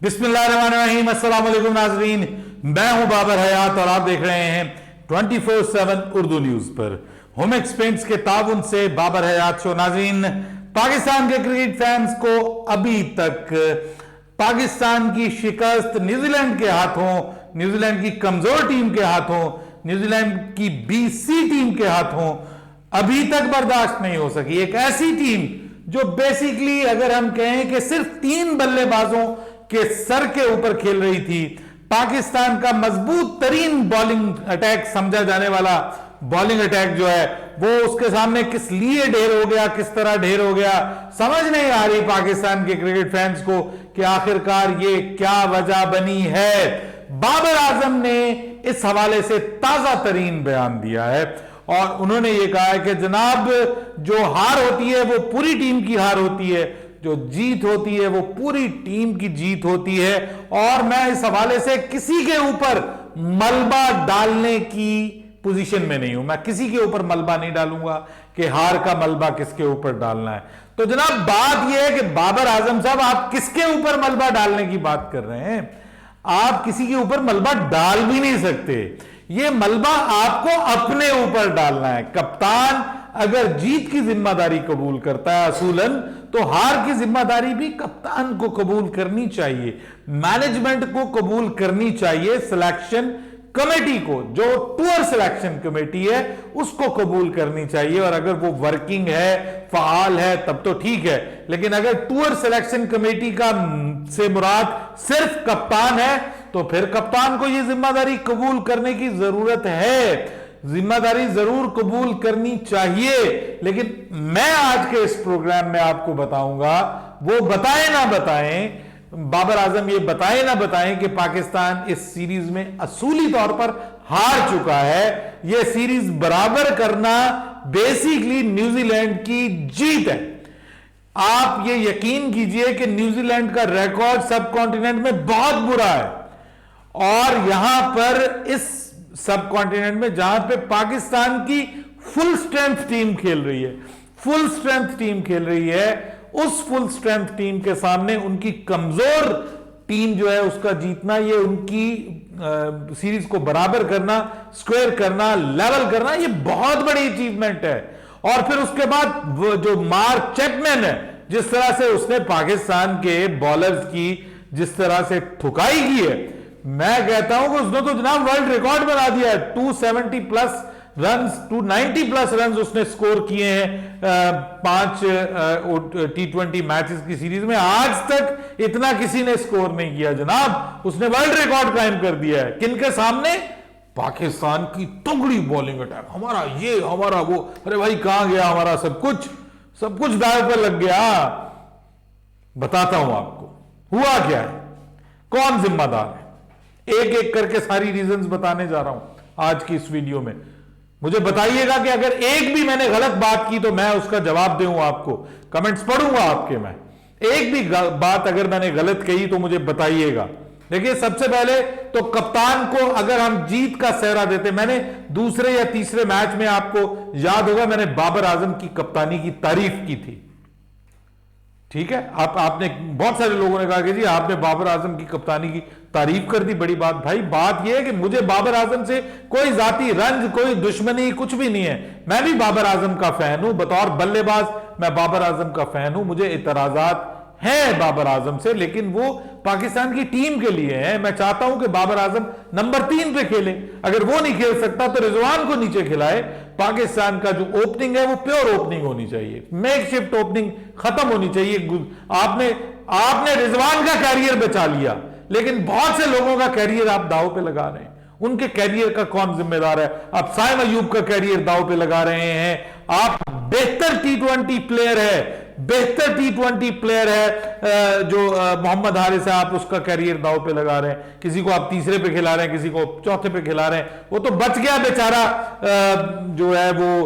बिस्मिल्लाहिर्रहमानिर्रहीम, अस्सलाम वालेकुम नाज़रीन, मैं हूं बाबर हयात और आप देख रहे हैं 24/7 उर्दू न्यूज पर होमेक्स पेंट्स के ताउन से बाबर हयात शो। नाज़रीन, पाकिस्तान के क्रिकेट फैंस को अभी तक पाकिस्तान की शिकस्त न्यूजीलैंड के हाथों, न्यूजीलैंड की कमजोर टीम के हाथों, न्यूजीलैंड की बीसी टीम के हाथों अभी तक बर्दाश्त नहीं हो सकी। एक ऐसी टीम जो बेसिकली अगर हम कहें कि सिर्फ 3 बल्लेबाजों के सर के ऊपर खेल रही थी, पाकिस्तान का मजबूत तरीन बॉलिंग अटैक समझा जाने वाला बॉलिंग अटैक जो है वो उसके सामने किस लिए ढेर हो गया, किस तरह ढेर हो गया, समझ नहीं आ रही पाकिस्तान के क्रिकेट फैंस को कि आखिरकार ये क्या वजह बनी है। बाबर आजम ने इस हवाले से ताजा तरीन बयान दिया है और उन्होंने ये कहा है कि जनाब, जो हार होती है वो पूरी टीम की हार होती है, जो जीत होती है वो पूरी टीम की जीत होती है। और मैं इस हवाले से किसी के ऊपर मलबा डालने की पोजीशन में नहीं हूं। मैं किसी के ऊपर मलबा नहीं डालूंगा कि हार का मलबा किसके ऊपर डालना है। तो जनाब, बात यह है कि बाबर आजम साहब, आप किसके ऊपर मलबा डालने की बात कर रहे हैं? आप किसी के ऊपर मलबा डाल भी नहीं सकते। यह मलबा आपको अपने ऊपर डालना है। कप्तान अगर जीत की जिम्मेदारी कबूल करता है असूलन, तो हार की जिम्मेदारी भी कप्तान को कबूल करनी चाहिए, मैनेजमेंट को कबूल करनी चाहिए, सिलेक्शन कमेटी को, जो टूर सिलेक्शन कमेटी है उसको कबूल करनी चाहिए। और अगर वो वर्किंग है, फाल है, तब तो ठीक है। लेकिन अगर टूर सिलेक्शन कमेटी का से मुराद सिर्फ कप्तान है, तो फिर कप्तान को यह जिम्मेदारी कबूल करने की जरूरत है। जिम्मेदारी जरूर कबूल करनी चाहिए। लेकिन मैं आज के इस प्रोग्राम में आपको बताऊंगा, वो बताएं ना बताएं, बाबर आजम ये बताएं ना बताएं कि पाकिस्तान इस सीरीज में असूली तौर पर हार चुका है। यह सीरीज बराबर करना बेसिकली न्यूजीलैंड की जीत है। आप ये यकीन कीजिए कि न्यूजीलैंड का रिकॉर्ड सब कॉन्टिनेंट में बहुत बुरा है और यहां पर इस सब कॉन्टिनेंट में जहां पे पाकिस्तान की फुल स्ट्रेंथ टीम खेल रही है, फुल स्ट्रेंथ टीम खेल रही है, उस फुल स्ट्रेंथ टीम के सामने उनकी कमजोर टीम जो है उसका जीतना, ये उनकी सीरीज को बराबर करना, स्क्वायर करना, लेवल करना, ये बहुत बड़ी अचीवमेंट है। और फिर उसके बाद जो मार्क चैपमैन है, जिस तरह से उसने पाकिस्तान के बॉलर्स की जिस तरह से ठुकाई की है, मैं कहता हूं कि उसने तो जनाब वर्ल्ड रिकॉर्ड बना दिया है। 270 प्लस रन्स, 290 प्लस रन्स उसने स्कोर किए हैं 5 T20 मैचेस की सीरीज में। आज तक इतना किसी ने स्कोर नहीं किया जनाब। उसने वर्ल्ड रिकॉर्ड कायम कर दिया है। किनके सामने? पाकिस्तान की तगड़ी बॉलिंग अटैक, हमारा ये, हमारा वो। अरे भाई, कहां गया हमारा सब कुछ? सब कुछ दाव पर लग गया। बताता हूं आपको हुआ क्या है, कौन जिम्मेदार है। एक एक करके सारी रीजंस बताने जा रहा हूं आज की इस वीडियो में। मुझे बताइएगा कि अगर एक भी मैंने गलत बात की तो मैं उसका जवाब दूंगा आपको, कमेंट्स पढ़ूंगा आपके। मैं एक भी बात अगर मैंने गलत कही तो मुझे बताइएगा। देखिए, सबसे पहले तो कप्तान को अगर हम जीत का सेहरा देते, मैंने दूसरे या तीसरे मैच में, आपको याद होगा, मैंने बाबर आजम की कप्तानी की तारीफ की थी। ठीक है, आपने, बहुत सारे लोगों ने कहा कि जी आपने बाबर आजम की कप्तानी की तारीफ कर दी, बड़ी बात। भाई, बात यह है कि मुझे बाबर आजम से कोई जाती रंज, कोई दुश्मनी, कुछ भी नहीं है। मैं भी बाबर आजम का फैन हूं, बतौर बल्लेबाज मैं बाबर आजम का फैन हूं। मुझे इतराजात हैं बाबर आजम से, लेकिन वो पाकिस्तान की टीम के लिए है। मैं चाहता हूं कि बाबर आजम नंबर 3 पे खेले। अगर वो नहीं खेल सकता तो रिजवान को नीचे खिलाए। पाकिस्तान का जो ओपनिंग है वो प्योर ओपनिंग होनी चाहिए, मेकशिफ्ट ओपनिंग खत्म होनी चाहिए। आपने रिजवान का कैरियर बचा लिया, लेकिन बहुत से लोगों का कैरियर आप दांव पे लगा रहे हैं। उनके कैरियर का कौन जिम्मेदार है? आप साइम अयूब का कैरियर दांव पे लगा रहे हैं। आप बेहतर T20 प्लेयर है, बेहतर T20 प्लेयर है जो मोहम्मद हारिस है, आप उसका कैरियर दांव पे लगा रहे हैं। किसी को आप तीसरे पे खिला रहे हैं, किसी को चौथे पे खिला रहे हैं। वो तो बच गया बेचारा जो है वो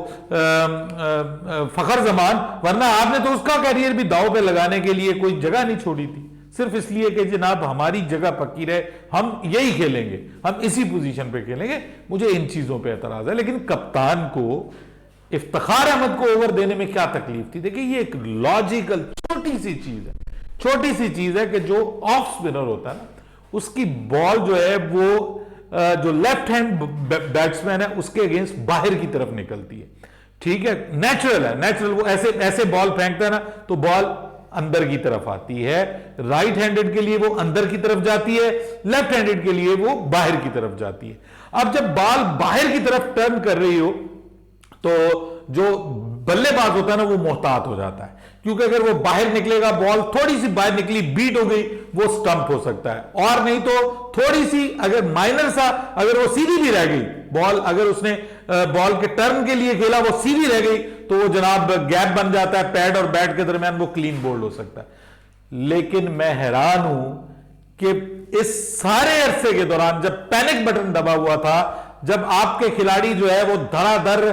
फखर जमान, वरना आपने तो उसका कैरियर भी दांव पे लगाने के लिए कोई जगह नहीं छोड़ी थी, सिर्फ इसलिए कि जनाब हमारी जगह पक्की रहे, हम यही खेलेंगे, हम इसी पोजीशन पे खेलेंगे। मुझे इन चीजों पे एतराज है। लेकिन कप्तान को, इफ्तिखार अहमद को ओवर देने में क्या तकलीफ थी? देखिए, ये एक लॉजिकल छोटी सी चीज है, छोटी सी चीज है कि जो ऑफ स्पिनर होता है ना, उसकी बॉल जो है वो जो लेफ्ट हैंड बैट्समैन है उसके अगेंस्ट बाहर की तरफ निकलती है। ठीक है, नेचुरल है, नेचुरल। वो ऐसे ऐसे बॉल फेंकता है ना तो बॉल अंदर की तरफ आती है। राइट हैंडेड के लिए वो अंदर की तरफ जाती है, लेफ्ट हैंडेड के लिए वो बाहर की तरफ जाती है। अब जब बॉल बाहर की तरफ टर्न कर रही हो तो जो बल्लेबाज होता है ना वो मोहतात हो जाता है, क्योंकि अगर वो बाहर निकलेगा, बॉल थोड़ी सी बाहर निकली, बीट हो गई, वो स्टंप हो सकता है। और नहीं तो थोड़ी सी अगर माइनर सा, अगर वो सीधी भी रह गई बॉल, अगर उसने बॉल के टर्न के लिए खेला, वो सीधी रह गई तो वो जनाब गैप बन जाता है पैड और बैट के दरमियान, वो क्लीन बोल्ड हो सकता है। लेकिन मैं हैरान हूं कि इस सारे अरसे के दौरान जब पैनिक बटन दबा हुआ था, जब आपके खिलाड़ी जो है वो धड़ाधड़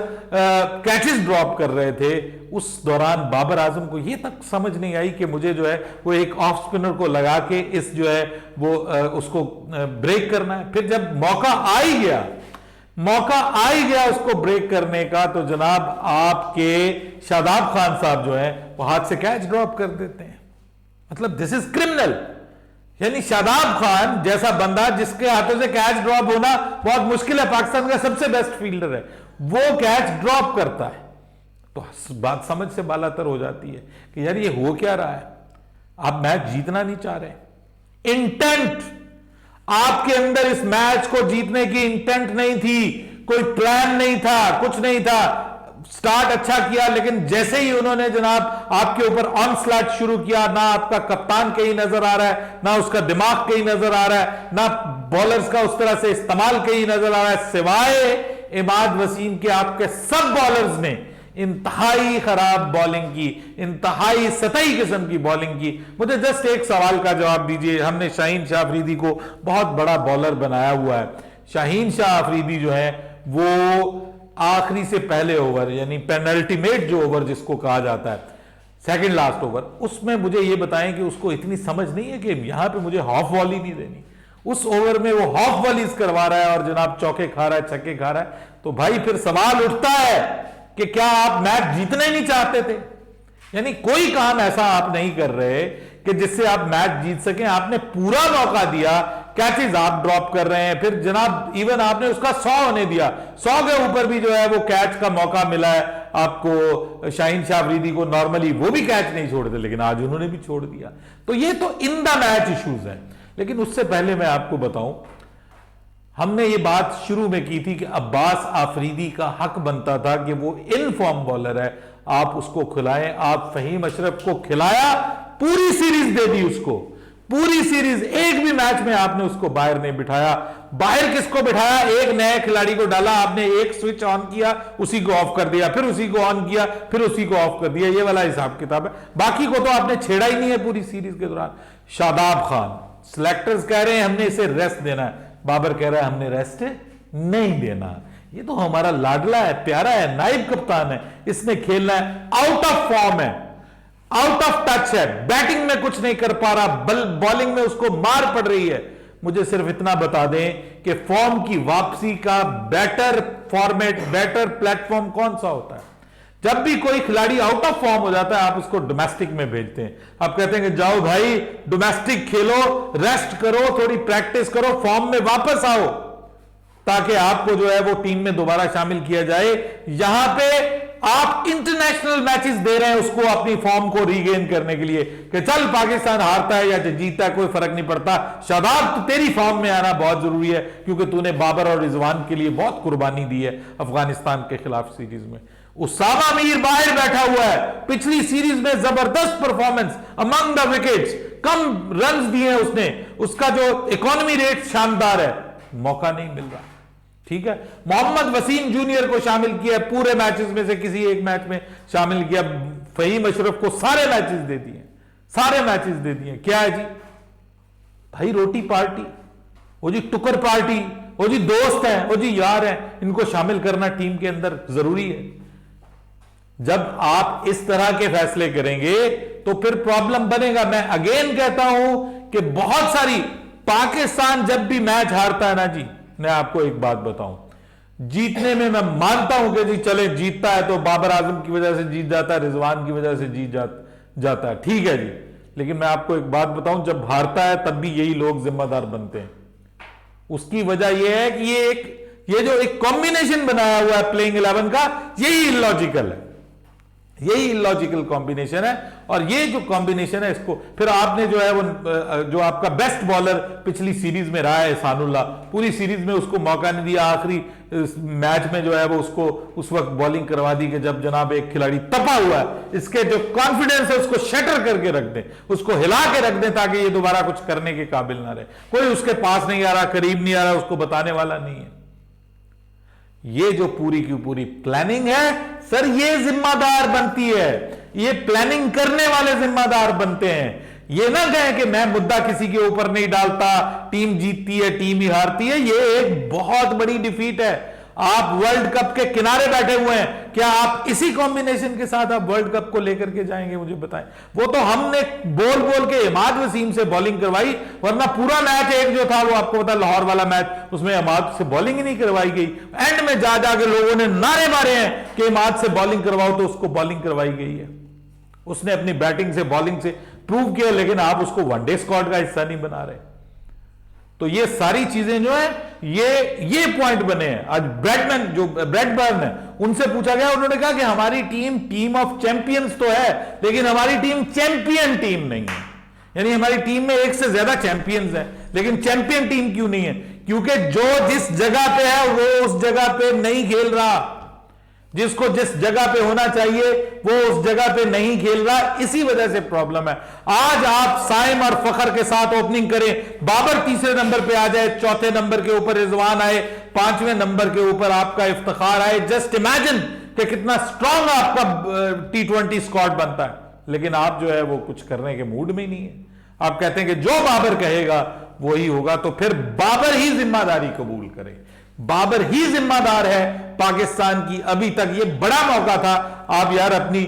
कैचेस ड्रॉप कर रहे थे, उस दौरान बाबर आजम को यह तक समझ नहीं आई कि मुझे जो है वो एक ऑफ स्पिनर को लगा के इस जो है वो उसको ब्रेक करना है। फिर जब मौका आ ही गया उसको ब्रेक करने का, तो जनाब आपके शादाब खान साहब जो है वो हाथ से कैच ड्रॉप कर देते हैं। मतलब दिस इज क्रिमिनल। यानी शादाब खान जैसा बंदा जिसके हाथों से कैच ड्रॉप होना बहुत मुश्किल है, पाकिस्तान का सबसे बेस्ट फील्डर है, वो कैच ड्रॉप करता है, तो बात समझ से बालातर हो जाती है कि यार ये हो क्या रहा है। आप मैच जीतना नहीं चाह रहे। इंटेंट, आपके अंदर इस मैच को जीतने की इंटेंट नहीं थी, कोई प्लान नहीं था, कुछ नहीं था। स्टार्ट अच्छा किया, लेकिन जैसे ही उन्होंने जनाब आपके ऊपर ऑन स्लैट शुरू किया, ना आपका कप्तान कहीं नजर आ रहा है, ना उसका दिमाग कहीं नजर आ रहा है, ना बॉलर्स का उस तरह से इस्तेमाल कहीं नजर आ रहा है, सिवाय इमाद वसीम के आपके सब बॉलर्स ने इंतहाई खराब बॉलिंग की, इंतहाई सतही किस्म की बॉलिंग की। मुझे जस्ट एक सवाल का जवाब दीजिए। हमने शाहीन शाह अफरीदी को बहुत बड़ा बॉलर बनाया हुआ है। शाहीन शाह अफरीदी जो है वो आखिरी से पहले ओवर, यानी पेनल्टीमेट जो ओवर जिसको कहा जाता है, सेकंड लास्ट ओवर, उसमें मुझे ये बताएं कि उसको इतनी समझ नहीं है कि यहां पे मुझे हाफ वॉली नहीं देनी। उस ओवर में वो हाफ वॉलीज करवा रहा है और जनाब चौके खा रहा है, छक्के खा रहा है। तो भाई फिर सवाल उठता है कि क्या आप मैच जीतना ही नहीं चाहते थे? यानी कोई काम ऐसा आप नहीं कर रहे कि जिससे आप मैच जीत सकें। आपने पूरा मौका दिया, कैचेज आप ड्रॉप कर रहे हैं, फिर जनाब इवन आपने उसका 100 होने दिया, 100 के ऊपर भी जो है वो कैच का मौका मिला है आपको। शाहीन शाह अफरीदी को नॉर्मली वो भी कैच नहीं छोड़ते, लेकिन आज उन्होंने भी छोड़ दिया। तो ये तो इन द मैच इश्यूज है। लेकिन उससे पहले मैं आपको बताऊं, हमने ये बात शुरू में की थी कि अब्बास आफरीदी का हक बनता था कि वो इन फॉर्म बॉलर है, आप उसको खिलाएं। आप फहीम अशरफ को खिलाया, पूरी सीरीज दे दी उसको, पूरी सीरीज, एक भी मैच में आपने उसको बाहर नहीं बिठाया। बाहर किसको बिठाया? एक नए खिलाड़ी को डाला आपने, एक स्विच ऑन किया, उसी को ऑफ कर दिया, फिर उसी को ऑन किया, फिर उसी को ऑफ कर दिया। ये वाला हिसाब किताब है। बाकी को तो आपने छेड़ा ही नहीं है पूरी सीरीज के दौरान। शादाब खान, सिलेक्टर्स कह रहे हैं हमने इसे रेस्ट देना है, बाबर कह रहा है हमने रेस्ट नहीं देना। ये तो हमारा लाडला है, प्यारा है, नाइब कप्तान है, इसने खेलना है। आउट ऑफ फॉर्म है, आउट ऑफ टच है, बैटिंग में कुछ नहीं कर पा रहा, बॉलिंग में उसको मार पड़ रही है। मुझे सिर्फ इतना बता दें कि फॉर्म की वापसी का बेटर फॉर्मेट, बेटर प्लेटफॉर्म कौन सा होता है? जब भी कोई खिलाड़ी आउट ऑफ फॉर्म हो जाता है, आप उसको डोमेस्टिक में भेजते हैं। आप कहते हैं कि जाओ भाई डोमेस्टिक खेलो, रेस्ट करो, थोड़ी प्रैक्टिस करो, फॉर्म में वापस आओ, ताकि आपको जो है वो टीम में दोबारा शामिल किया जाए। यहां पे आप इंटरनेशनल मैचेस दे रहे हैं उसको अपनी फॉर्म को रीगेन करने के लिए कि चल पाकिस्तान हारता है या जीतता है कोई फर्क नहीं पड़ता, शादाब तो तेरी फॉर्म में आना बहुत जरूरी है, क्योंकि तूने बाबर और रिजवान के लिए बहुत कुर्बानी दी है अफगानिस्तान के खिलाफ सीरीज में। उसामा मीर बाहर बैठा हुआ है, पिछली सीरीज में जबरदस्त performance, among the wickets, come run दिए उसने, उसका जो इकोनॉमी रेट शानदार है, मौका नहीं मिल रहा। ठीक है, मोहम्मद वसीम जूनियर को शामिल किया, पूरे मैचेस में से किसी एक मैच में शामिल किया। फहीम अशरफ को सारे मैचेस दे दिए, सारे मैचेस दे दिए। क्या है जी भाई? रोटी पार्टी, वो जी टुकर पार्टी, वो जी दोस्त है, वो जी यार है, इनको शामिल करना टीम के अंदर जरूरी है। जब आप इस तरह के फैसले करेंगे तो फिर प्रॉब्लम बनेगा। मैं अगेन कहता हूं कि बहुत सारी, पाकिस्तान जब भी मैच हारता है ना जी, मैं आपको एक बात बताऊं, जीतने में मैं मानता हूं कि जी चले जीतता है तो बाबर आजम की वजह से जीत जाता है, रिजवान की वजह से जीत जाता है, ठीक है जी, लेकिन मैं आपको एक बात बताऊं, जब हारता है तब भी यही लोग जिम्मेदार बनते हैं। उसकी वजह यह है कि ये जो एक कॉम्बिनेशन बनाया हुआ है प्लेइंग 11 का, यही इलॉजिकल है, यही इलॉजिकल कॉम्बिनेशन है। और ये जो कॉम्बिनेशन है, इसको फिर आपने जो है वो जो आपका बेस्ट बॉलर पिछली सीरीज में रहा है एहसानुल्लाह, पूरी सीरीज में उसको मौका नहीं दिया। आखिरी मैच में जो है वो उसको उस वक्त बॉलिंग करवा दी कि जब जनाब एक खिलाड़ी तपा हुआ है, इसके जो कॉन्फिडेंस है उसको शटर करके रख दें, उसको हिला के रख दें ताकि ये दोबारा कुछ करने के काबिल ना रहे। कोई उसके पास नहीं आ रहा, करीब नहीं आ रहा, उसको बताने वाला नहीं है। ये जो पूरी की पूरी प्लानिंग है सर, ये जिम्मेदार बनती है, ये प्लानिंग करने वाले जिम्मेदार बनते हैं। ये ना कहें कि मैं मुद्दा किसी के ऊपर नहीं डालता, टीम जीतती है टीम ही हारती है। ये एक बहुत बड़ी डिफीट है। आप वर्ल्ड कप के किनारे बैठे हुए हैं, क्या आप इसी कॉम्बिनेशन के साथ आप वर्ल्ड कप को लेकर के जाएंगे? मुझे बताएं। वो तो हमने बोल बोल के इमाद वसीम से बॉलिंग करवाई, वरना पूरा मैच एक जो था वो आपको पता, लाहौर वाला मैच, उसमें इमाद से बॉलिंग ही नहीं करवाई गई। एंड में जा जाके लोगों ने नारे मारे हैं कि इमाद से बॉलिंग करवाओ, तो उसको बॉलिंग करवाई गई है। उसने अपनी बैटिंग से बॉलिंग से प्रूव किया, लेकिन आप उसको वनडे स्क्वाड का हिस्सा नहीं बना रहे। तो ये सारी चीजें जो है ये पॉइंट बने हैं। आज ब्रैडमैन जो ब्रैडबर्न है, उनसे पूछा गया, उन्होंने कहा कि हमारी टीम ऑफ चैंपियंस तो है, लेकिन हमारी टीम चैंपियन टीम नहीं है। यानी हमारी टीम में एक से ज्यादा चैंपियंस हैं, लेकिन चैंपियन टीम क्यों नहीं है? क्योंकि जो जिस जगह पे है वो उस जगह पे नहीं खेल रहा, जिसको जिस जगह पे होना चाहिए वो उस जगह पे नहीं खेल रहा। इसी वजह से प्रॉब्लम है। आज आप साइम और फखर के साथ ओपनिंग करें, बाबर तीसरे नंबर पे आ जाए, चौथे नंबर के ऊपर रिजवान आए, पांचवें नंबर के ऊपर आपका इफ्तिखार आए। जस्ट इमेजिन कि कितना स्ट्रांग आपका T20 स्क्वाड बनता है। लेकिन आप जो है वो कुछ करने के मूड में ही नहीं है। आप कहते हैं कि जो बाबर कहेगा वही होगा, तो फिर बाबर ही जिम्मेदारी कबूल करे। बाबर ही जिम्मेदार है पाकिस्तान की। अभी तक ये बड़ा मौका था, आप यार अपनी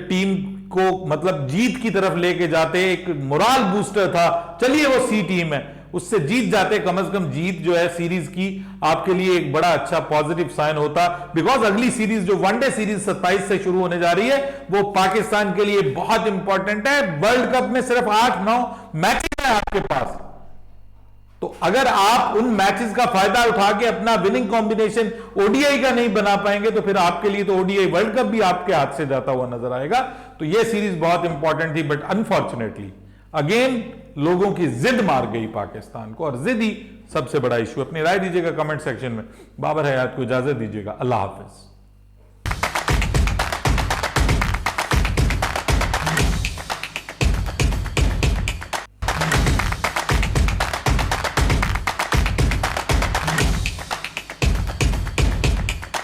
टीम को मतलब जीत की तरफ लेके जाते, एक मोराल बूस्टर था। चलिए वो सी टीम है, उससे जीत जाते, कम से कम जीत जो है सीरीज की आपके लिए एक बड़ा अच्छा पॉजिटिव साइन होता। बिकॉज अगली सीरीज जो वनडे सीरीज 27 से शुरू होने जा रही है, वो पाकिस्तान के लिए बहुत इंपॉर्टेंट है। वर्ल्ड कप में सिर्फ 8-9 मैचेस है आपके पास, तो अगर आप उन मैचेस का फायदा उठा के अपना विनिंग कॉम्बिनेशन ओडीआई का नहीं बना पाएंगे, तो फिर आपके लिए तो ओडीआई वर्ल्ड कप भी आपके हाथ से जाता हुआ नजर आएगा। तो यह सीरीज बहुत इंपॉर्टेंट थी, बट अनफॉर्चुनेटली अगेन लोगों की जिद मार गई पाकिस्तान को, और जिद ही सबसे बड़ा इशू। अपनी राय दीजिएगा कमेंट सेक्शन में। बाबर हयात को इजाजत दीजिएगा। अल्लाह हाफिज।